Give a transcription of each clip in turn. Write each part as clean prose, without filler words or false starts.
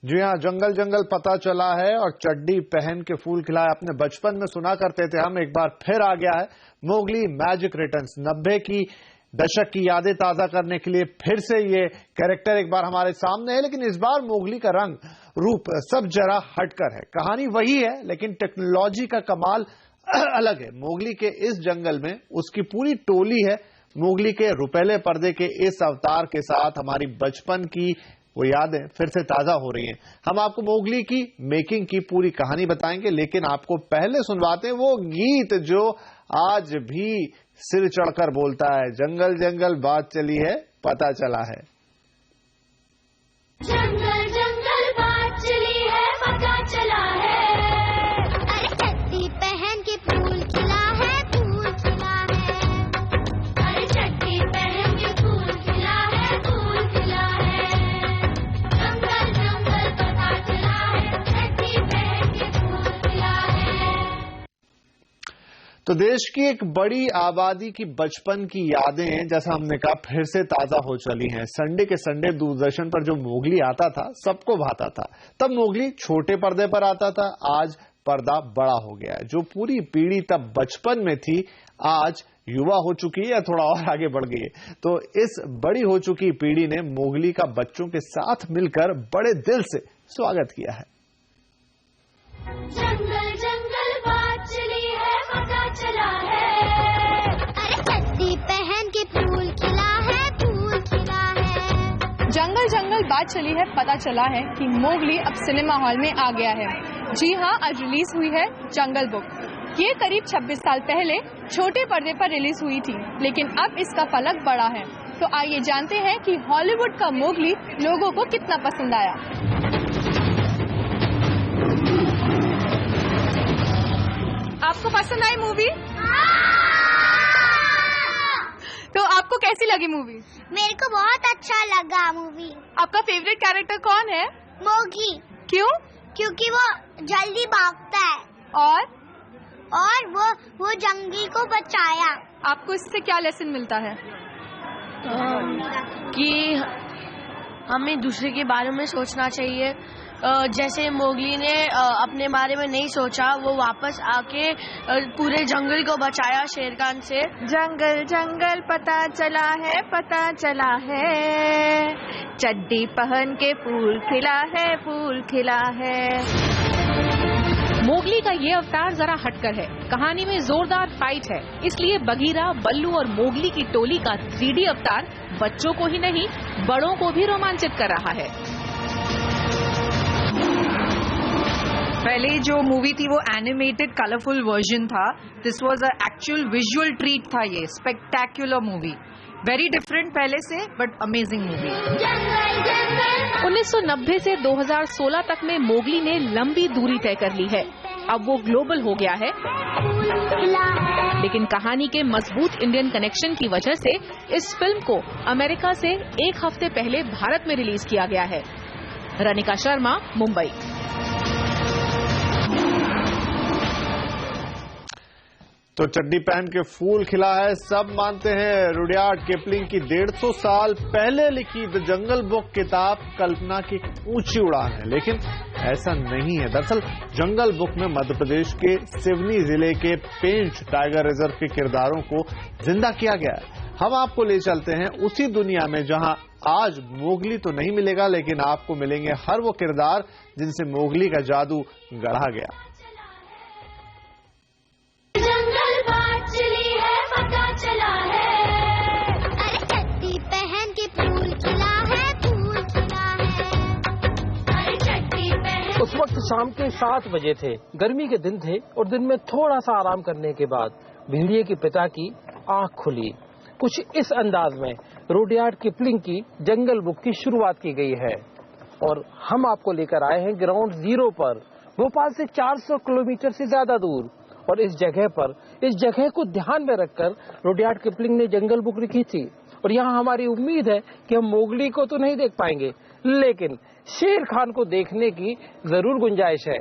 जी हाँ, जंगल जंगल पता चला है और चड्डी पहन के फूल खिलाए। अपने बचपन में सुना करते थे हम, एक बार फिर आ गया है मोगली मैजिक रिटर्न्स। 90 की दशक की यादें ताजा करने के लिए फिर से ये कैरेक्टर एक बार हमारे सामने है, लेकिन इस बार मोगली का रंग रूप सब जरा हटकर है। कहानी वही है, लेकिन टेक्नोलॉजी का कमाल अलग है। मोगली के इस जंगल में उसकी पूरी टोली है। मोगली के रुपहले पर्दे के इस अवतार के साथ हमारी बचपन की वो यादें फिर से ताजा हो रही हैं। हम आपको मोगली की मेकिंग की पूरी कहानी बताएंगे, लेकिन आपको पहले सुनवाते हैं वो गीत जो आज भी सिर चढ़कर बोलता है। जंगल जंगल बात चली है, पता चला है। जंगल जंगल बात चली है, पता चला है। अरे चड्डी पहन के फूल खिला है, फूल खिला है। अरे चड्डी पहन के फूल खिला है, फूल खिला है। जंगल जंगल पता चला है, चड्डी पहन के फूल खिला है। तो देश की एक बड़ी आबादी की बचपन की यादें, जैसा हमने कहा, फिर से ताजा हो चली हैं। संडे के संडे दूरदर्शन पर जो मोगली आता था सबको भाता था। तब मोगली छोटे पर्दे पर आता था, आज पर्दा बड़ा हो गया है। जो पूरी पीढ़ी तब बचपन में थी आज युवा हो चुकी है या थोड़ा और आगे बढ़ गई है। तो इस बड़ी हो चुकी पीढ़ी ने मोगली का बच्चों के साथ मिलकर बड़े दिल से स्वागत किया है। जंगल जंगल बात चली है, पता चला है। अरे चड्डी पहन के फूल खिला है, फूल खिला है। जंगल जंगल बात चली है, पता चला है कि मोगली अब सिनेमा हॉल में आ गया है। जी हाँ, आज रिलीज हुई है जंगल बुक। ये करीब 26 साल पहले छोटे पर्दे पर रिलीज हुई थी, लेकिन अब इसका फलक बड़ा है। तो आइए जानते हैं कि हॉलीवुड का मोगली लोगों को कितना पसंद आया। आपको पसंद आई मूवी? तो आपको कैसी लगी मूवी? मेरे को बहुत अच्छा लगा मूवी। आपका फेवरेट कैरेक्टर कौन है? मोगली। क्यों? क्योंकि वो जल्दी भागता है और वो जंगली को बचाया। आपको इससे क्या लेसन मिलता है? कि हमें दूसरे के बारे में सोचना चाहिए। जैसे मोगली ने अपने बारे में नहीं सोचा, वो वापस आके पूरे जंगल को बचाया शेरखान से। जंगल जंगल पता चला है, पता चला है। चड्डी पहन के फूल खिला है, फूल खिला है। मोगली का ये अवतार जरा हटकर है। कहानी में जोरदार फाइट है, इसलिए बगीरा, बल्लू और मोगली की टोली का 3D अवतार बच्चों को ही नहीं बड़ों को भी रोमांचित कर रहा है। पहले जो मूवी थी वो एनिमेटेड कलरफुल वर्जन था। This was a actual visual treat था। ये स्पेक्टेक्युलर मूवी, वेरी डिफरेंट पहले से, बट अमेजिंग मूवी। 1990 से 2016 तक में मोगली ने लंबी दूरी तय कर ली है। अब वो ग्लोबल हो गया है, लेकिन कहानी के मजबूत इंडियन कनेक्शन की वजह से इस फिल्म को अमेरिका से एक हफ्ते पहले भारत में रिलीज किया गया है। रनिका शर्मा, मुंबई। तो चड्डी पहन के फूल खिला है, सब मानते हैं रुडयार्ड किपलिंग की 150 साल पहले लिखी द जंगल बुक किताब कल्पना की ऊंची उड़ान है, लेकिन ऐसा नहीं है। दरअसल जंगल बुक में मध्य प्रदेश के सिवनी जिले के पेंच टाइगर रिजर्व के किरदारों को जिंदा किया गया है। हम आपको ले चलते हैं उसी दुनिया में जहां आज मोगली तो नहीं मिलेगा, लेकिन आपको मिलेंगे हर वो किरदार जिनसे मोगली का जादू गढ़ा गया। जंगल बात चली है, पता चला है। अरे चड्डी पहन के फूल खिला है, फूल खिला है। अरे चड्डी पहन। उस वक्त शाम के 7 बजे थे। गर्मी के दिन थे और दिन में थोड़ा सा आराम करने के बाद भेड़िए के पिता की आंख खुली। कुछ इस अंदाज में रुडयार्ड किपलिंग की जंगल बुक की शुरुआत की गई है और हम आपको लेकर आए हैं ग्राउंड जीरो पर, भोपाल से 400 किलोमीटर से ज्यादा दूर। और इस जगह को ध्यान में रखकर रुडयार्ड किपलिंग ने जंगल बुक लिखी थी। और यहाँ हमारी उम्मीद है कि हम मोगली को तो नहीं देख पाएंगे, लेकिन शेर खान को देखने की जरूर गुंजाइश है।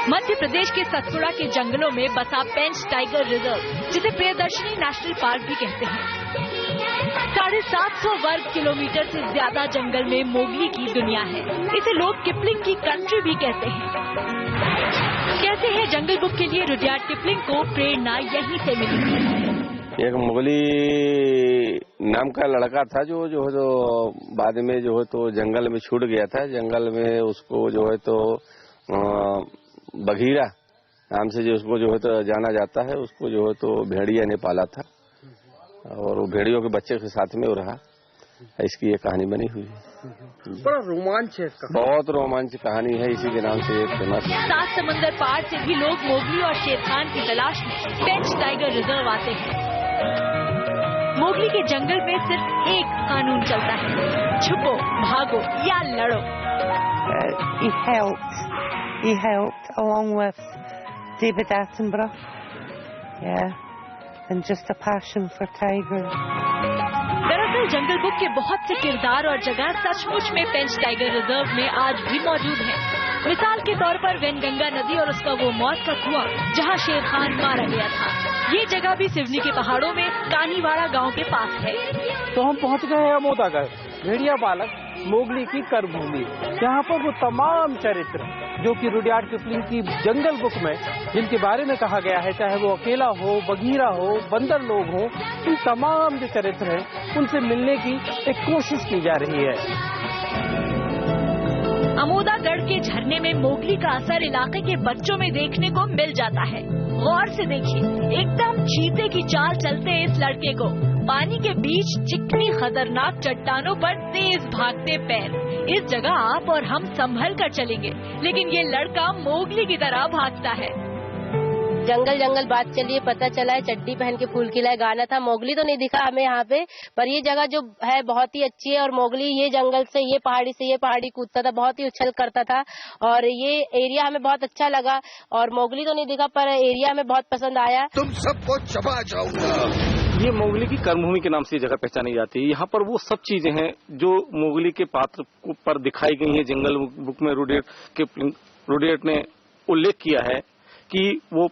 मध्य प्रदेश के सतपुड़ा के जंगलों में बसा पेंच टाइगर रिजर्व, जिसे प्रियदर्शनी नेशनल पार्क भी कहते हैं। 750 वर्ग किलोमीटर से ज्यादा जंगल में मोगली की दुनिया है। इसे लोग किपलिंग की कंट्री भी कहते हैं। कहते हैं जंगल बुक के लिए रुडयार्ड किपलिंग को प्रेरणा यहीं से मिली थी। एक मोगली नाम का लड़का था जो है तो बाद में जो है तो जंगल में छूट गया था। जंगल में उसको जो है तो बघीरा नाम से जो उसको जो है तो जाना जाता है। उसको जो है तो भेड़िया ने पाला था और वो भेड़ियों के बच्चे के साथ में वो रहा। इसकी ये कहानी बनी हुई है। बड़ा रोमांच है इसका। बहुत रोमांच कहानी है, इसी के नाम से एक फेमस है। 7 समंदर पार से भी लोग मोगली और शेर खान की तलाश में पेंच टाइगर रिजर्व आते हैं। मोगली के जंगल में सिर्फ एक कानून चलता है, छुपो, भागो या लड़ो। He helped along with David Attenborough, and just a passion for tigers. दरअसल जंगल बुक के बहुत से किरदार और जगह सचमुच में पेंच टाइगर रिजर्व में आज भी मौजूद हैं। मिसाल के तौर पर वेनगंगा नदी और उसका वो मौत का कुआं जहां शेर खान मारा गया था, ये जगह भी सिवनी के पहाड़ों में कानीवाड़ा गांव के पास है। तो हम पहुंच गए हैं अमोदागढ़, भेड़िया बालक मोगली की कर्मभूमि। यहाँ पर वो तमाम चरित्र जो कि रुडयार्ड किपलिंग की जंगल बुक में जिनके बारे में कहा गया है, चाहे वो अकेला हो, बघीरा हो, बंदर लोग हो, इन तमाम जो चरित्र हैं उनसे मिलने की एक कोशिश की जा रही है। अमोदागढ़ के झरने में मोगली का असर इलाके के बच्चों में देखने को मिल जाता है। गौर से देखिए, एकदम चीते की चाल चलते इस लड़के को। पानी के बीच चिकनी खतरनाक चट्टानों पर तेज भागते पैर। इस जगह आप और हम संभल कर चलेंगे, लेकिन ये लड़का मोगली की तरह भागता है। जंगल जंगल बात चलिए, पता चला है चड्डी पहन के फूल खिलाए गाना था। मोगली तो नहीं दिखा हमें यहाँ पे, पर ये जगह जो है बहुत ही अच्छी है। और मोगली ये जंगल से ये पहाड़ी कूदता था, बहुत ही उछल करता था और ये एरिया हमें बहुत अच्छा लगा। और मोगली तो नहीं दिखा पर एरिया हमें बहुत पसंद आया। तुम सबको चबा जाऊंगा। ये मोगली की कर्मभूमि के नाम से जगह पहचानी जाती है। यहाँ पर वो सब चीजें हैं जो मोगली के पात्र पर दिखाई गई है। जंगल बुक में रुडयार्ड ने उल्लेख किया है कि वो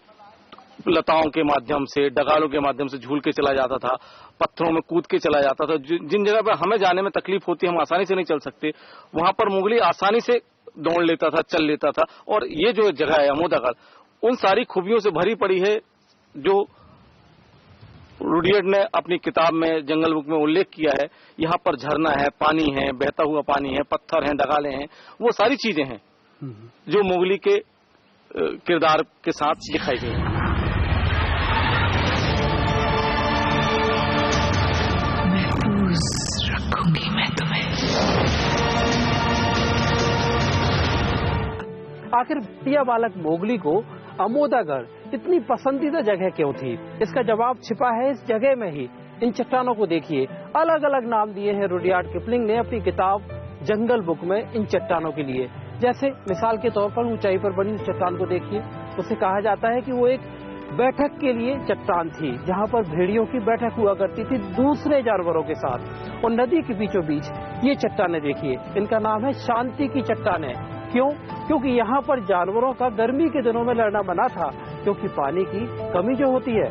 लताओं के माध्यम से, डगालों के माध्यम से झूल के चला जाता था, पत्थरों में कूद के चला जाता था। जिन जगह पर हमें जाने में तकलीफ होती है, हम आसानी से नहीं चल सकते, वहां पर मोगली आसानी से दौड़ लेता था, चल लेता था। और ये जो जगह है अमोदागढ़, उन सारी खूबियों से भरी पड़ी है जो रुडयार्ड ने अपनी किताब में जंगल बुक में उल्लेख किया है। यहाँ पर झरना है, पानी है, बहता हुआ पानी है, पत्थर हैं, डगाले हैं, वो सारी चीजें हैं जो मोगली के किरदार के साथ दिखाई गई हैं। रखूंगी मैं तुम्हें। आखिर भेड़िया बालक मोगली को अमोदागढ़ इतनी पसंदीदा जगह क्यों थी? इसका जवाब छिपा है इस जगह में ही। इन चट्टानों को देखिए, अलग अलग नाम दिए हैं रुडयार्ड किपलिंग ने अपनी किताब जंगल बुक में इन चट्टानों के लिए। जैसे मिसाल के तौर पर ऊंचाई पर बनी चट्टान को देखिए, उसे कहा जाता है कि वो एक बैठक के लिए चट्टान थी, जहां पर भेड़ियों की बैठक हुआ करती थी दूसरे जानवरों के साथ। और नदी के बीचों बीच ये चट्टानें देखिए, इनका नाम है शांति की चट्टानें। क्यों? क्योंकि यहाँ पर जानवरों का गर्मी के दिनों में लड़ना मना था, क्योंकि पानी की कमी जो होती है।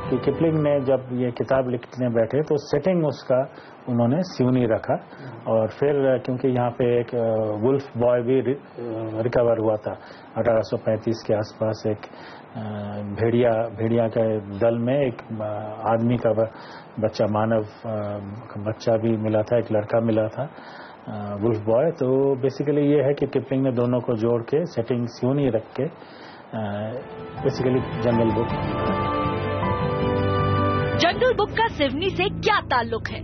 कि किपलिंग ने जब ये किताब लिखने बैठे तो सेटिंग उसका उन्होंने सिवनी रखा। और फिर क्योंकि यहाँ पे एक वुल्फ बॉय भी रिकवर हुआ था 1835 के आसपास, एक भेड़िया के दल में एक आदमी का बच्चा, मानव बच्चा भी मिला था, एक लड़का मिला था, वुल्फ बॉय। तो बेसिकली ये है कि किपलिंग ने दोनों को जोड़ के सेटिंग सिवनी रख के बेसिकली जंगल बुक का सिवनी से क्या ताल्लुक है?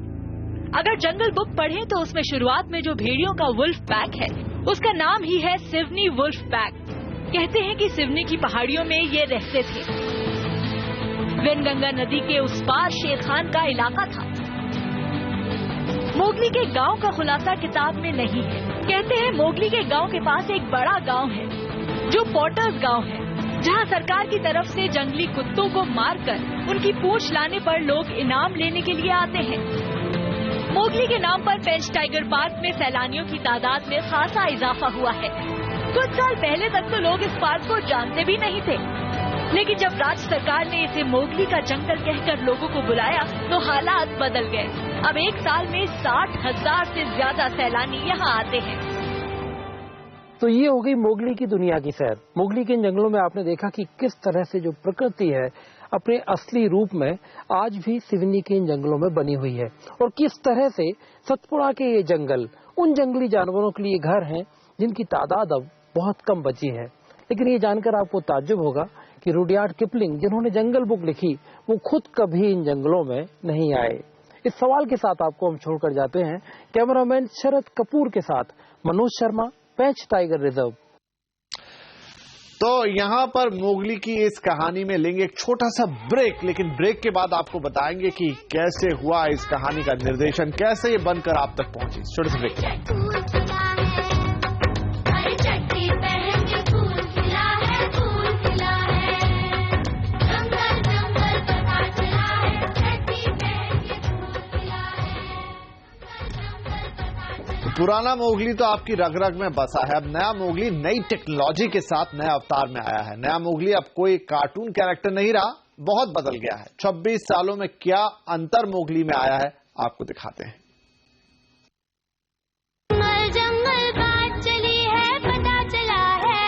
अगर जंगल बुक पढ़ें तो उसमें शुरुआत में जो भेड़ियों का वुल्फ पैक है उसका नाम ही है सिवनी वुल्फ पैक। कहते हैं कि सिवनी की पहाड़ियों में ये रहते थे। वेनगंगा नदी के उस पार शेर खान का इलाका था। मोगली के गांव का खुलासा किताब में नहीं है। कहते हैं मोगली के गांव के पास एक बड़ा गांव है जो पॉटर्स गांव है, जहां सरकार की तरफ से जंगली कुत्तों को मारकर उनकी पूंछ लाने पर लोग इनाम लेने के लिए आते हैं। मोगली के नाम पर पेंच टाइगर पार्क में सैलानियों की तादाद में खासा इजाफा हुआ है। कुछ साल पहले तक तो लोग इस पार्क को जानते भी नहीं थे। लेकिन जब राज्य सरकार ने इसे मोगली का जंगल कहकर लोगों को बुलाया तो हालात बदल गए। अब एक साल में 60,000 से ज्यादा सैलानी यहाँ आते हैं। तो ये हो गई मोगली की दुनिया की सैर। मोगली के इन जंगलों में आपने देखा कि किस तरह से जो प्रकृति है अपने असली रूप में आज भी सिवनी के इन जंगलों में बनी हुई है, और किस तरह से सतपुड़ा के ये जंगल उन जंगली जानवरों के लिए घर हैं जिनकी तादाद अब बहुत कम बची है। लेकिन ये जानकर आपको ताज्जुब होगा कि रुडयार्ड किपलिंग जिन्होंने जंगल बुक लिखी वो खुद कभी इन जंगलों में नहीं आए। इस सवाल के साथ आपको हम छोड़कर जाते हैं कैमरामैन शरद कपूर के साथ मनोज शर्मा, पेंच टाइगर रिजर्व। तो यहाँ पर मोगली की इस कहानी में लेंगे एक छोटा सा ब्रेक, लेकिन ब्रेक के बाद आपको बताएंगे कि कैसे हुआ इस कहानी का निर्देशन, कैसे ये बनकर आप तक पहुंची। छोटे से ब्रेक। पुराना मोगली तो आपकी रग रग में बसा है, अब नया मोगली नई टेक्नोलॉजी के साथ नए अवतार में आया है। नया मोगली अब कोई कार्टून कैरेक्टर नहीं रहा, बहुत बदल गया है। 26 सालों में क्या अंतर मोगली में आया है आपको दिखाते हैं। जंगल बात चली है, पता चला है।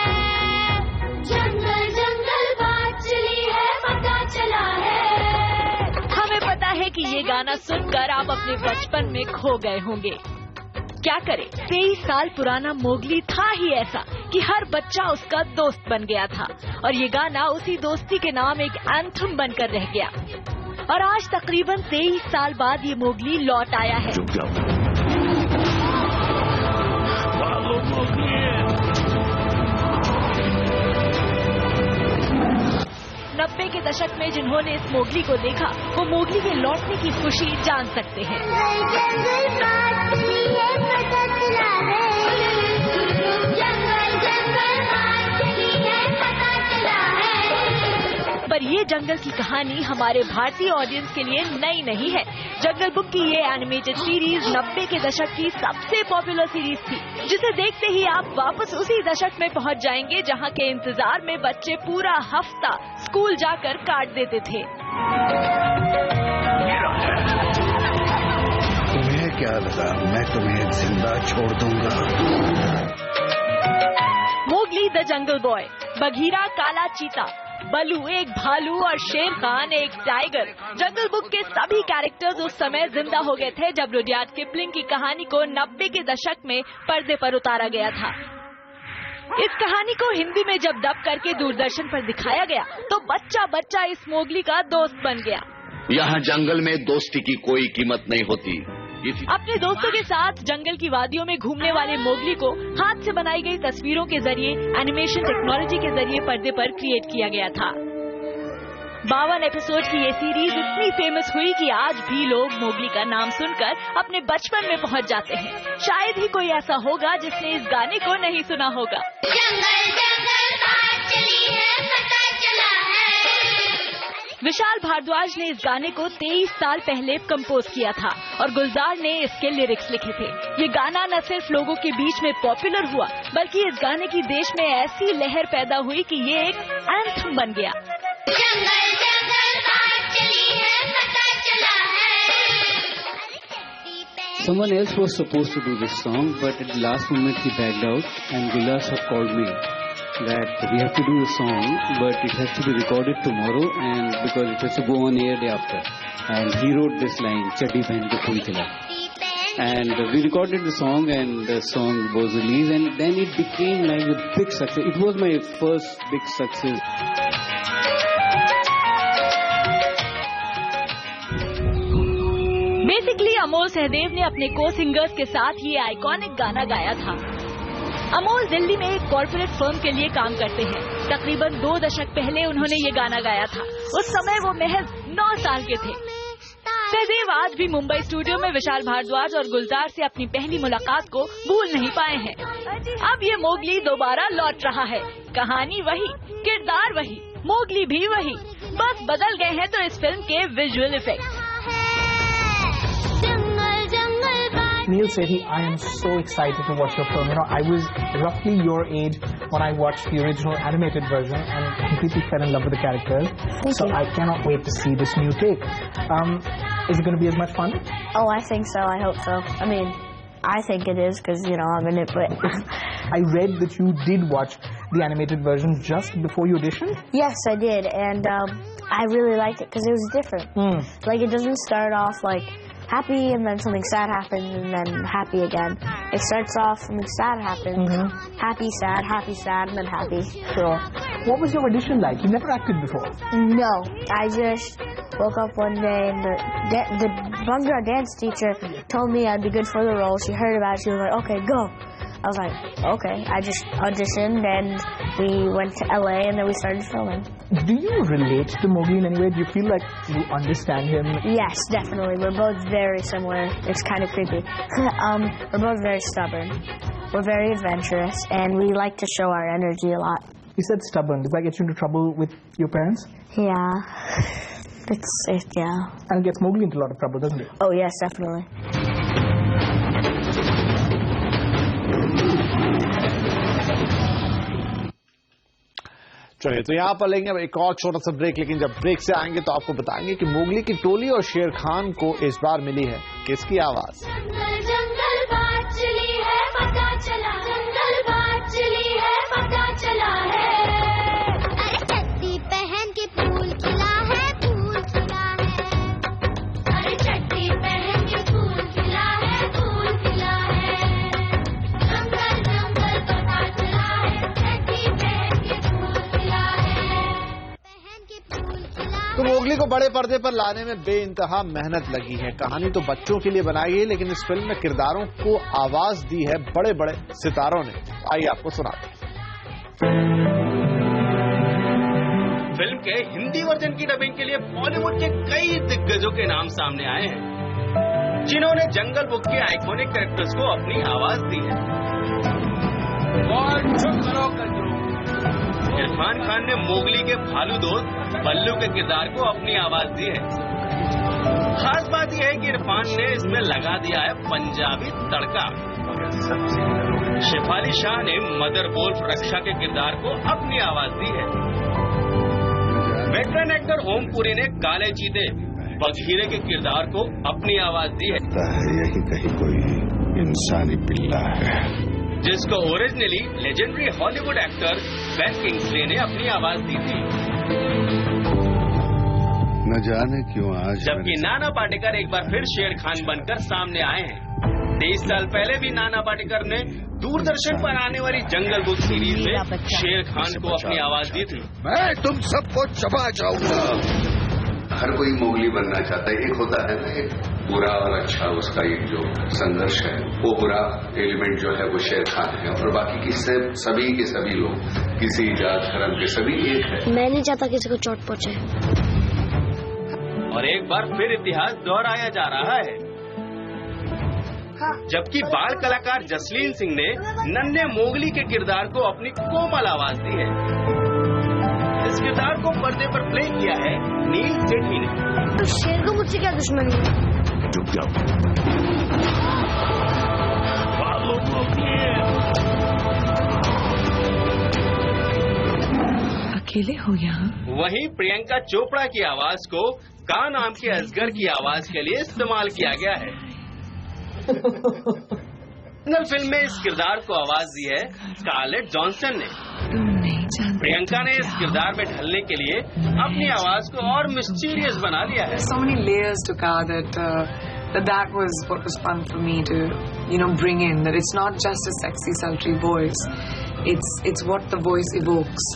जंगल जंगल बात चली है, पता चला है। हमें पता है कि ये गाना सुनकर आप अपने बचपन में खो गए होंगे। क्या करे, 23 साल पुराना मोगली था ही ऐसा कि हर बच्चा उसका दोस्त बन गया था, और ये गाना उसी दोस्ती के नाम एक एंथम बनकर रह गया। और आज तकरीबन 23 साल बाद ये मोगली लौट आया है। 90 के दशक में जिन्होंने इस मोगली को देखा वो मोगली के लौटने की खुशी जान सकते हैं। पर ये जंगल की कहानी हमारे भारतीय ऑडियंस के लिए नई नहीं है। जंगल बुक की ये एनिमेटेड सीरीज 90 के दशक की सबसे पॉपुलर सीरीज थी, जिसे देखते ही आप वापस उसी दशक में पहुंच जाएंगे जहां के इंतजार में बच्चे पूरा हफ्ता स्कूल जाकर काट देते थे। तुम्हें क्या लगा मैं तुम्हें जिंदा छोड़ दूंगा? Mowgli the jungle boy, Bagheera काला चीता, बलू एक भालू और शेर खान एक टाइगर। जंगल बुक के सभी कैरेक्टर्स उस समय जिंदा हो गए थे जब रुडयार्ड किपलिंग की कहानी को 90 के दशक में पर्दे पर उतारा गया था। इस कहानी को हिंदी में जब डब करके दूरदर्शन पर दिखाया गया तो बच्चा बच्चा इस मोगली का दोस्त बन गया। यहाँ जंगल में दोस्ती की कोई कीमत नहीं होती। अपने दोस्तों के साथ जंगल की वादियों में घूमने वाले मोगली को हाथ से बनाई गई तस्वीरों के जरिए एनिमेशन टेक्नोलॉजी के जरिए पर्दे पर क्रिएट किया गया था। 52 एपिसोड की ये सीरीज इतनी फेमस हुई कि आज भी लोग मोगली का नाम सुनकर अपने बचपन में पहुंच जाते हैं। शायद ही कोई ऐसा होगा जिसने इस गाने को नहीं सुना होगा। जंगल जंगल बात चली है, पता चला है। विशाल भारद्वाज ने इस गाने को 23 साल पहले कंपोज किया था और गुलजार ने इसके लिरिक्स लिखे थे। ये गाना न सिर्फ लोगों के बीच में पॉपुलर हुआ बल्कि इस गाने की देश में ऐसी लहर पैदा हुई कि ये एक एंथम बन गया। जंगल जंगल बात चली है, पता चला है। Someone else was supposed to do this song, but at the last moment he backed out, and Gulzar sir called me that we have to do the song, but it has to be recorded tomorrow, and because it has to go on air day after. And he wrote this line, "Chaddi pehan ke phool khila." And we recorded the song, and the song was released, and then it became like a big success. It was my first big success. Basically Amol Sahdev ने अपने को singers के साथ ये iconic गाना गाया था। अमोल दिल्ली में एक कॉर्पोरेट फर्म के लिए काम करते हैं। तकरीबन 2 दशक पहले उन्होंने ये गाना गाया था। उस समय वो महज 9 साल के थे। सहदेव आज भी मुंबई स्टूडियो में विशाल भारद्वाज और गुलजार से अपनी पहली मुलाकात को भूल नहीं पाए हैं। अब ये मोगली दोबारा लौट रहा है। कहानी वही, किरदार वही, मोगली भी वही, बस बदल गए हैं तो इस फिल्म के visual effects. Sunil Sethi, I am so excited to watch your film. You know, I was roughly your age when I watched the original animated version and completely fell in love with the characters. So I cannot wait to see this new take. Is it going to be as much fun? Oh, I think so. I hope so. I mean, I think it is because, you know, I'm in it, but... I read that you did watch the animated version just before you auditioned? Yes, I did, and I really liked it because it was different. Like, it doesn't start off, like, happy and then something sad happens and then happy again. It starts off, something sad happens, happy, sad, and then happy. Sure. What was your audition like? You never acted before? No, I just woke up one day and the Bhangra dance teacher told me I'd be good for the role. She heard about it, she was like, okay, go. I was like, okay. I just auditioned and we went to LA and then we started filming. Do you relate to Mowgli in any way? Do you feel like you understand him? Yes, definitely. We're both very similar. It's kind of creepy. We're both very stubborn. We're very adventurous and we like to show our energy a lot. You said stubborn. Does that get you into trouble with your parents? Yeah. Yeah. And it gets Mowgli into a lot of trouble, doesn't it? Oh, yes, definitely. चलिए, तो यहाँ पर लेंगे अब एक और छोटा सा ब्रेक, लेकिन जब ब्रेक से आएंगे तो आपको बताएंगे कि मोगली की टोली और शेर खान को इस बार मिली है किसकी आवाज। जंगल बात चली है पता चला, जंगल बात चली है पता चला है। अरे चड्डी पहन के फूल खिला है, फूल खिला है। अरे चड्डी पहन के फूल खिला है, फूल खिला है। जंगल जंगल पता चला है, चड्डी पहन के फूल खिला है, पहन के फूल खिला है। तो मोगली को बड़े पर्दे पर लाने में बेइंतहा मेहनत लगी है। कहानी तो बच्चों के लिए बनाई है, लेकिन इस फिल्म में किरदारों को आवाज दी है बड़े बड़े सितारों ने। आइए आपको सुनाते हैं। फिल्म के हिंदी वर्जन की डबिंग के लिए बॉलीवुड के कई दिग्गजों के नाम सामने आए हैं, जिन्होंने जंगल बुक के आइकॉनिक कैरेक्टर्स को अपनी आवाज दी है। और चुप करो कंजरू। इरफान खान ने मोगली के भालू दोस्त बल्लू के किरदार को अपनी आवाज दी है। खास बात यह है कि इरफान ने इसमें लगा दिया है पंजाबी तड़का। शेफाली शाह ने मदर वोल्फ रक्षा के किरदार को अपनी आवाज दी है। वेटरन एक्टर ओम पुरी ने काले चीते बघीरे के किरदार को अपनी आवाज दी है। यही कहीं कोई इंसानी पिल्ला है, जिसको originally legendary Hollywood actor Ben Kingsley ने अपनी आवाज दी थी। न जाने क्यों आज। जबकि नाना पाटेकर एक बार फिर शेर खान बनकर सामने आए हैं। 23 साल पहले भी नाना पाटेकर ने दूरदर्शन पर आने वाली जंगल बुक सीरीज में शेर खान को अपनी आवाज दी थी। मैं तुम सबको चबा जाऊंगा। हर कोई मोगली बनना चाहता है। एक होता है ना, एक बुरा और अच्छा, उसका एक जो संघर्ष है, वो बुरा एलिमेंट जो है वो शेर खान है, और बाकी की सभी के सभी लोग किसी जात धर्म के सभी एक है। मैं नहीं चाहता किसी को चोट पहुंचे। और एक बार फिर इतिहास दोहराया जा रहा है, जबकि बाल कलाकार जसलीन सिंह ने नन्हे मोगली के किरदार को अपनी कोमल आवाज दी है। इस किरदार को पर्दे पर प्ले किया है नील सेठी ने। तो शेर को मुझसे क्या दुश्मनी है? चुप जाओ। अकेले हो यहाँ? वहीं प्रियंका चोपड़ा की आवाज को का नाम के असगर की आवाज के लिए इस्तेमाल किया गया है। फिल्म में इस किरदार को आवाज दी है स्कारलेट जॉनसन ने। प्रियंका ने इस किरदार में ढलने के लिए अपनी आवाज को और मिस्टीरियस बना लिया है। So many layers to Ka that was what was fun for me to, bring in. That it's not just a sexy, sultry voice. It's what the voice evokes.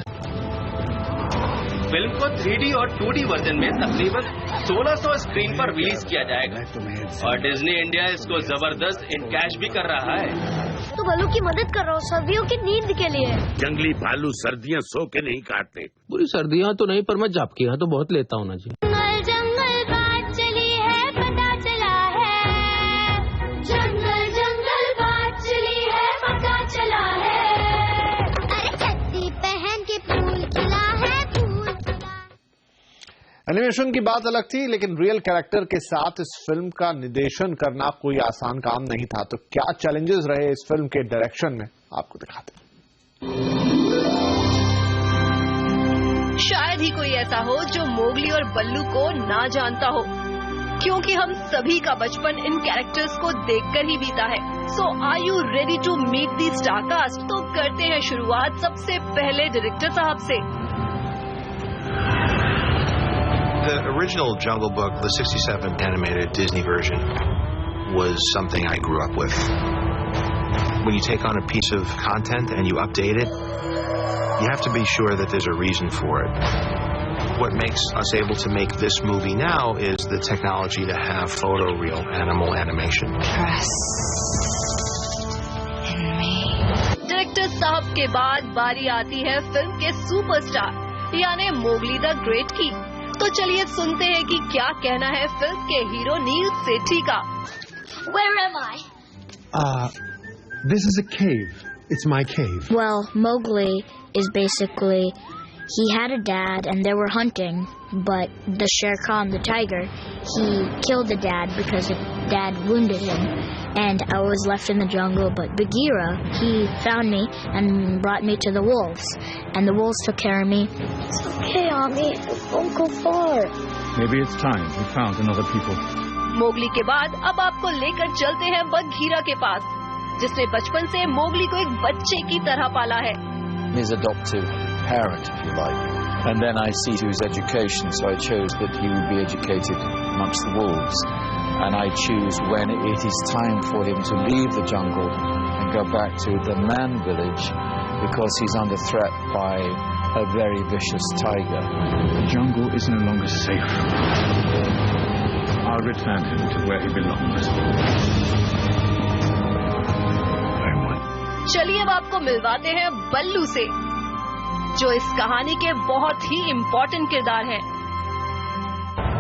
Film को 3D और 2D version में तकरीबन 1600 screen पर release किया जाएगा, और Disney India इसको जबरदस्त इनकैश भी कर रहा है। तो भालू की मदद कर रहा हूँ सर्दियों की नींद के लिए। जंगली भालू सर्दियाँ सो के नहीं काटते। पूरी सर्दियाँ तो नहीं, पर मैं झपकी तो बहुत लेता हूँ ना जी। जंगल बात चली है पता चला है, जंगल जंगल बात चली है पता चला है। अरे चड्डी पहन के फूल खिला है, फूल खिला। एनिमेशन की बात अलग थी, लेकिन रियल कैरेक्टर के साथ इस फिल्म का निर्देशन करना कोई आसान काम नहीं था। तो क्या चैलेंजेस रहे इस फिल्म के डायरेक्शन में, आपको दिखाते हैं। शायद ही कोई ऐसा हो जो मोगली और बल्लू को ना जानता हो, क्योंकि हम सभी का बचपन इन कैरेक्टर्स को देखकर ही बीता है। So are you ready to meet the star cast? तो करते हैं शुरुआत सबसे पहले डायरेक्टर साहब से। The original Jungle Book, the 67 animated Disney version, was something I grew up with. When you take on a piece of content and you update it, you have to be sure that there's a reason for it. What makes us able to make this movie now is the technology to have photoreal animal animation. Director साहब के बाद बारी आती है film के superstar यानी Mowgli the great की। तो चलिए सुनते हैं कि क्या कहना है फिल्म के हीरो नील सेठी का। Where am I? This is a cave. It's my cave. Well, Mowgli is basically, he had a dad and they were hunting, but the Shere Khan, the tiger, he killed the dad because the dad wounded him, and I was left in the jungle. But Bagheera, he found me and brought me to the wolves, and the wolves took care of me. It's okay, Ami, don't go far. Maybe it's time we found another people. Mowgli के बाद अब आपको लेकर चलते हैं Bagheera के पास, जिसने बचपन से मोगली को एक बच्चे की तरह पाला है। His adoptive parent, if you like. And then I see to his education, so I chose that he would be educated amongst the wolves. And I choose when it is time for him to leave the jungle and go back to the man village, because he's under threat by a very vicious tiger. The jungle is no longer safe. I'll return him to where he belongs. चलिए अब आपको मिलवाते हैं बल्लू से, जो इस कहानी के बहुत ही इम्पोर्टेंट किरदार हैं।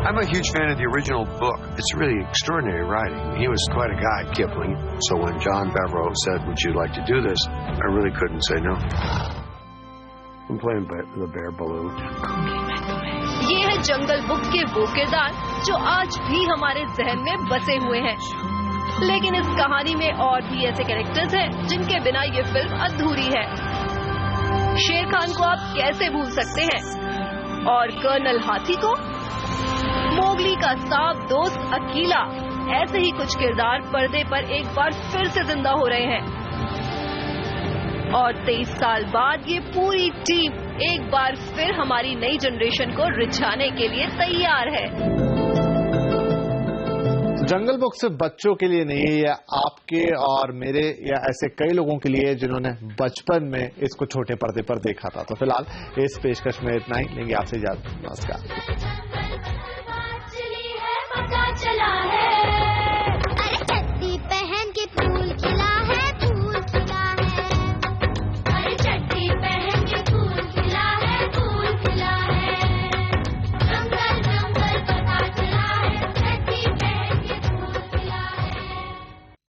I'm a huge fan of the original book. It's really extraordinary writing. He was quite a guy, Kipling. So when John Favreau said, "Would you like to do this?" I really couldn't say no. I'm playing the bear Baloo. ये है जंगल book के वो किरदार जो आज भी हमारे जहन में बसे हुए हैं। लेकिन इस कहानी में और भी ऐसे कैरेक्टर्स हैं जिनके बिना ये फिल्म अधूरी है। शेर खान को आप कैसे भूल सकते हैं, और कर्नल हाथी को, मोगली का साफ दोस्त अकीला। ऐसे ही कुछ किरदार पर्दे पर एक बार फिर से जिंदा हो रहे हैं, और 23 साल बाद ये पूरी टीम एक बार फिर हमारी नई जनरेशन को रिझाने के लिए तैयार है। जंगल बुक सिर्फ बच्चों के लिए नहीं है, या आपके और मेरे या ऐसे कई लोगों के लिए जिन्होंने बचपन में इसको छोटे पर्दे पर देखा था। तो फिलहाल इस पेशकश में इतना ही, लेंगे आपसे इजाजत। नमस्कार।